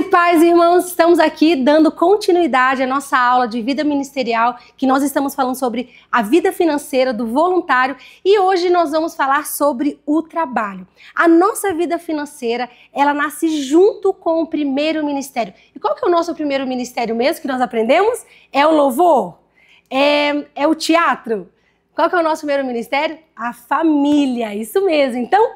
Paz, irmãos, estamos aqui dando continuidade à nossa aula de vida ministerial, que nós estamos falando sobre a vida financeira do voluntário, e hoje nós vamos falar sobre o trabalho. A nossa vida financeira, ela nasce junto com o primeiro ministério. E qual que é o nosso primeiro ministério mesmo que nós aprendemos? É o louvor? É o teatro? Qual que é o nosso primeiro ministério? A família, isso mesmo. Então,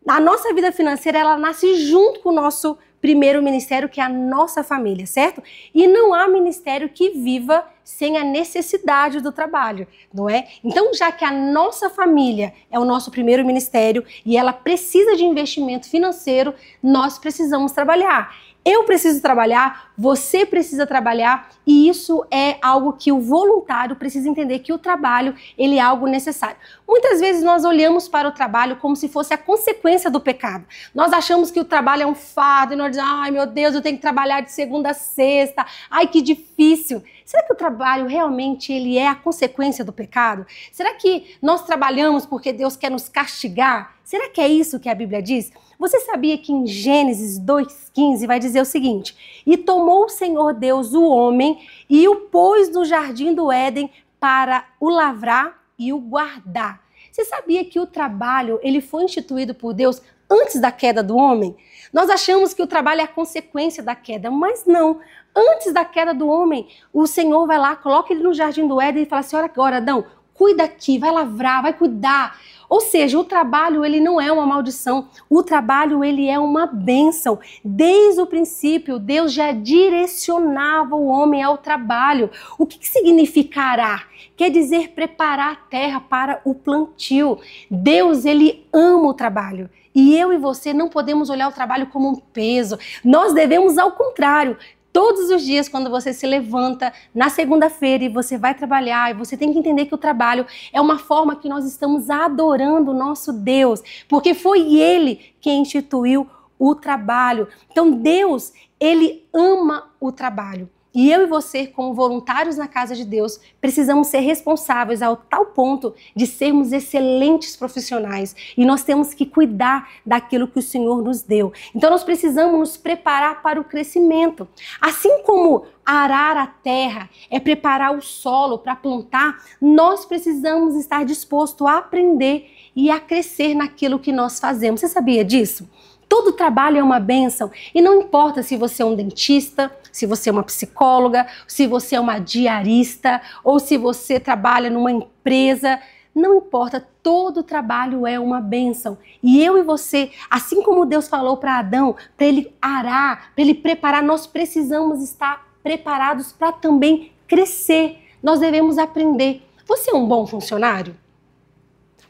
a nossa vida financeira, ela nasce junto com o nosso primeiro ministério, que é a nossa família, certo? E não há ministério que viva sem a necessidade do trabalho, não é? Então, já que a nossa família é o nosso primeiro ministério e ela precisa de investimento financeiro, nós precisamos trabalhar. Eu preciso trabalhar, você precisa trabalhar, e isso é algo que o voluntário precisa entender, que o trabalho, ele é algo necessário. Muitas vezes nós olhamos para o trabalho como se fosse a consequência do pecado. Nós achamos que o trabalho é um fardo e nós dizemos, ai meu Deus, eu tenho que trabalhar de segunda a sexta, ai que difícil. Será que o trabalho realmente ele é a consequência do pecado? Será que nós trabalhamos porque Deus quer nos castigar? Será que é isso que a Bíblia diz? Você sabia que em Gênesis 2,15 vai dizer o seguinte: e tomou o Senhor Deus o homem e o pôs no jardim do Éden para o lavrar e o guardar. Você sabia que o trabalho ele foi instituído por Deus antes da queda do homem? Nós achamos que o trabalho é a consequência da queda, mas não. Antes da queda do homem, o Senhor vai lá, coloca ele no jardim do Éden e fala assim: olha agora, Adão, cuida aqui, vai lavrar, vai cuidar. Ou seja, o trabalho ele não é uma maldição, o trabalho ele é uma bênção. Desde o princípio, Deus já direcionava o homem ao trabalho. O que significa arar? Quer dizer preparar a terra para o plantio. Deus ele ama o trabalho. E eu e você não podemos olhar o trabalho como um peso. Nós devemos, ao contrário, todos os dias, quando você se levanta na segunda-feira e você vai trabalhar, e você tem que entender que o trabalho é uma forma que nós estamos adorando o nosso Deus, porque foi Ele quem instituiu o trabalho. Então Deus, Ele ama o trabalho. E eu e você, como voluntários na casa de Deus, precisamos ser responsáveis ao tal ponto de sermos excelentes profissionais. E nós temos que cuidar daquilo que o Senhor nos deu. Então nós precisamos nos preparar para o crescimento. Assim como arar a terra é preparar o solo para plantar, nós precisamos estar dispostos a aprender e a crescer naquilo que nós fazemos. Você sabia disso? Todo trabalho é uma bênção e não importa se você é um dentista, se você é uma psicóloga, se você é uma diarista ou se você trabalha numa empresa, não importa, todo trabalho é uma bênção. E eu e você, assim como Deus falou para Adão, para ele arar, para ele preparar, nós precisamos estar preparados para também crescer. Nós devemos aprender. Você é um bom funcionário?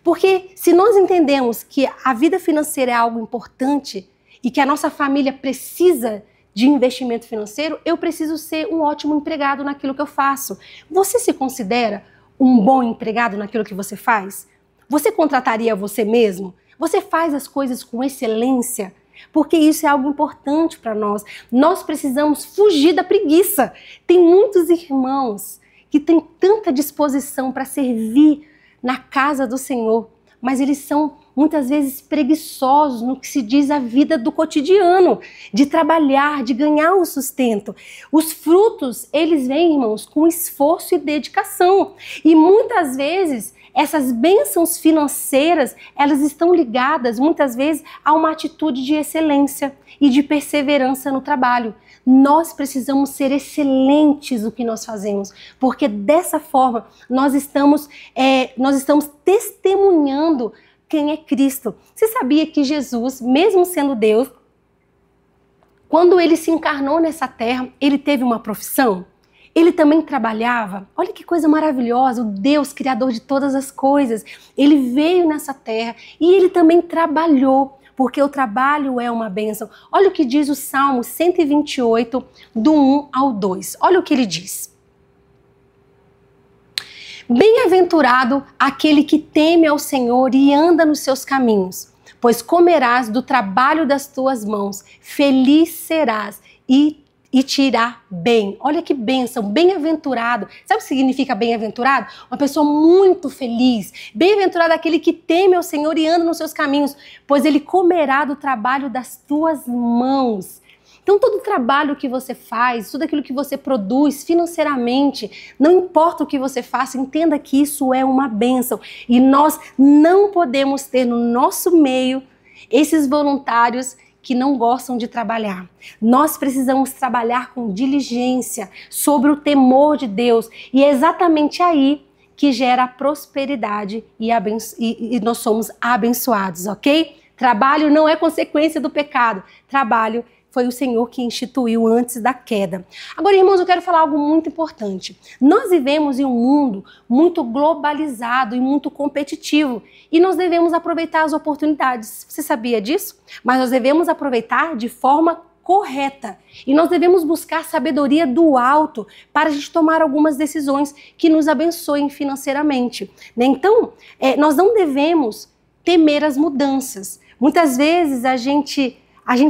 Porque se nós entendemos que a vida financeira é algo importante e que a nossa família precisa de investimento financeiro, eu preciso ser um ótimo empregado naquilo que eu faço. Você se considera um bom empregado naquilo que você faz? Você contrataria você mesmo? Você faz as coisas com excelência? Porque isso é algo importante para nós. Nós precisamos fugir da preguiça. Tem muitos irmãos que têm tanta disposição para servir na casa do Senhor, mas eles são muitas vezes preguiçosos no que se diz a vida do cotidiano, de trabalhar, de ganhar o sustento. Os frutos, eles vêm, irmãos, com esforço e dedicação. E muitas vezes essas bênçãos financeiras, elas estão ligadas muitas vezes a uma atitude de excelência e de perseverança no trabalho. Nós precisamos ser excelentes no que nós fazemos, porque dessa forma nós estamos testemunhando quem é Cristo. Você sabia que Jesus, mesmo sendo Deus, quando ele se encarnou nessa terra, ele teve uma profissão? Ele também trabalhava. Olha que coisa maravilhosa, o Deus criador de todas as coisas. Ele veio nessa terra e ele também trabalhou, porque o trabalho é uma bênção. Olha o que diz o Salmo 128, do 1 ao 2. Olha o que ele diz. Bem-aventurado aquele que teme ao Senhor e anda nos seus caminhos, pois comerás do trabalho das tuas mãos, feliz serás e te irá bem. Olha que bênção, bem-aventurado. Sabe o que significa bem-aventurado? Uma pessoa muito feliz. Bem-aventurado aquele que teme ao Senhor e anda nos seus caminhos, pois ele comerá do trabalho das tuas mãos. Então todo o trabalho que você faz, tudo aquilo que você produz financeiramente, não importa o que você faça, entenda que isso é uma bênção. E nós não podemos ter no nosso meio esses voluntários que não gostam de trabalhar. Nós precisamos trabalhar com diligência, sobre o temor de Deus. E é exatamente aí que gera a prosperidade e nós somos abençoados, ok? Trabalho não é consequência do pecado. Trabalho foi o Senhor que instituiu antes da queda. Agora, irmãos, eu quero falar algo muito importante. Nós vivemos em um mundo muito globalizado e muito competitivo e nós devemos aproveitar as oportunidades. Você sabia disso? Mas nós devemos aproveitar de forma correta e nós devemos buscar sabedoria do alto para a gente tomar algumas decisões que nos abençoem financeiramente, né? Então, nós não devemos temer as mudanças. Muitas vezes a gente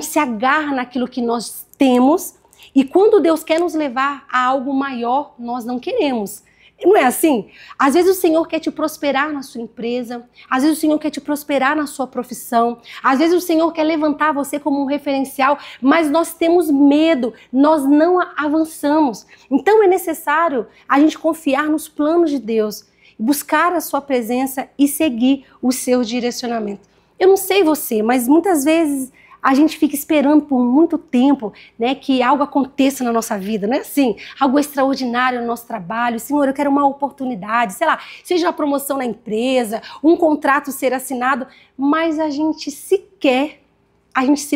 se agarra naquilo que nós temos e quando Deus quer nos levar a algo maior, nós não queremos. Não é assim? Às vezes o Senhor quer te prosperar na sua empresa, às vezes o Senhor quer te prosperar na sua profissão, às vezes o Senhor quer levantar você como um referencial, mas nós temos medo, nós não avançamos. Então é necessário a gente confiar nos planos de Deus, buscar a sua presença e seguir o seu direcionamento. Eu não sei você, mas muitas vezes a gente fica esperando por muito tempo, né, que algo aconteça na nossa vida, não é assim? Algo extraordinário no nosso trabalho. Senhor, eu quero uma oportunidade, sei lá, seja uma promoção na empresa, um contrato ser assinado, mas a gente se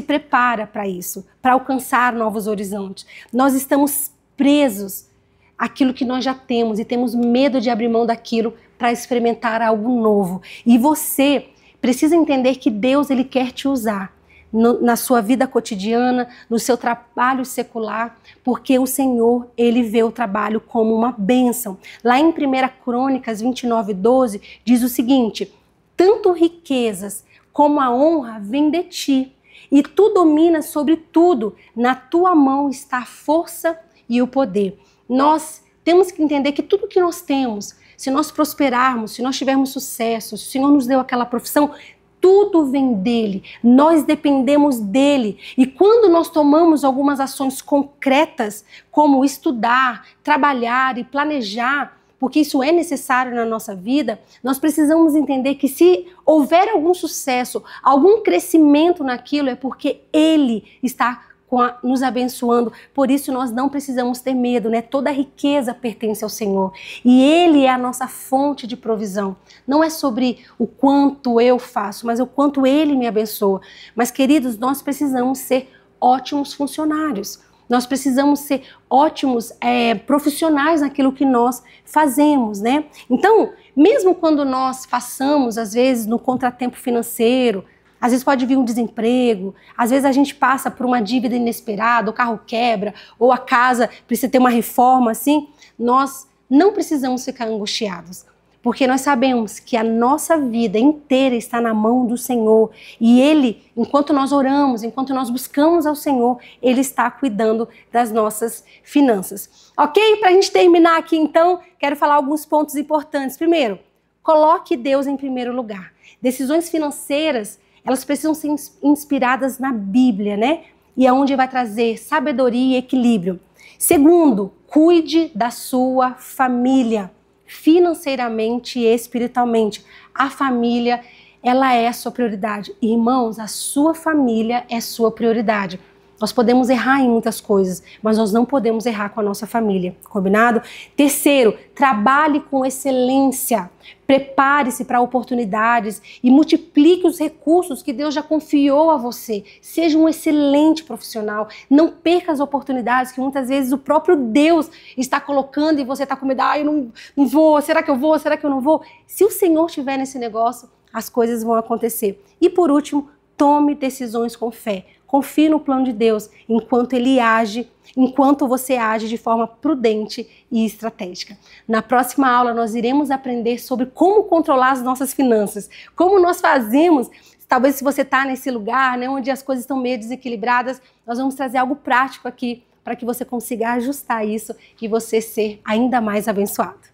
prepara para isso, para alcançar novos horizontes. Nós estamos presos àquilo que nós já temos e temos medo de abrir mão daquilo para experimentar algo novo. E você precisa entender que Deus, Ele quer te usar na sua vida cotidiana, no seu trabalho secular, porque o Senhor, Ele vê o trabalho como uma bênção. Lá em 1 Crônicas 29:12, diz o seguinte: tanto riquezas como a honra vêm de ti, e tu dominas sobre tudo, na tua mão está a força e o poder. Nós temos que entender que tudo que nós temos, se nós prosperarmos, se nós tivermos sucesso, se o Senhor nos deu aquela profissão, tudo vem dele, nós dependemos dele. E quando nós tomamos algumas ações concretas, como estudar, trabalhar e planejar, porque isso é necessário na nossa vida, nós precisamos entender que se houver algum sucesso, algum crescimento naquilo, é porque ele está nos abençoando. Por isso nós não precisamos ter medo, né? Toda a riqueza pertence ao Senhor e Ele é a nossa fonte de provisão. Não é sobre o quanto eu faço, mas o quanto Ele me abençoa. Mas, queridos, nós precisamos ser ótimos funcionários. Nós precisamos ser ótimos profissionais naquilo que nós fazemos, né? Então, mesmo quando nós passamos, às vezes, no contratempo financeiro, às vezes pode vir um desemprego, às vezes a gente passa por uma dívida inesperada, o carro quebra, ou a casa precisa ter uma reforma, assim, nós não precisamos ficar angustiados, porque nós sabemos que a nossa vida inteira está na mão do Senhor e Ele, enquanto nós oramos, enquanto nós buscamos ao Senhor, Ele está cuidando das nossas finanças. Ok? Para a gente terminar aqui, então, quero falar alguns pontos importantes. Primeiro, coloque Deus em primeiro lugar. Decisões financeiras, elas precisam ser inspiradas na Bíblia, né? E é onde vai trazer sabedoria e equilíbrio. Segundo, cuide da sua família, financeiramente e espiritualmente. A família, ela é a sua prioridade. Irmãos, a sua família é sua prioridade. Nós podemos errar em muitas coisas, mas nós não podemos errar com a nossa família, combinado? Terceiro, trabalhe com excelência. Prepare-se para oportunidades e multiplique os recursos que Deus já confiou a você. Seja um excelente profissional. Não perca as oportunidades que muitas vezes o próprio Deus está colocando e você está com medo. Ah, eu não vou, será que eu vou, será que eu não vou? Se o Senhor estiver nesse negócio, as coisas vão acontecer. E por último, tome decisões com fé. Confie no plano de Deus enquanto Ele age, enquanto você age de forma prudente e estratégica. Na próxima aula nós iremos aprender sobre como controlar as nossas finanças, como nós fazemos. Talvez se você está nesse lugar, né, onde as coisas estão meio desequilibradas, nós vamos trazer algo prático aqui para que você consiga ajustar isso e você ser ainda mais abençoado.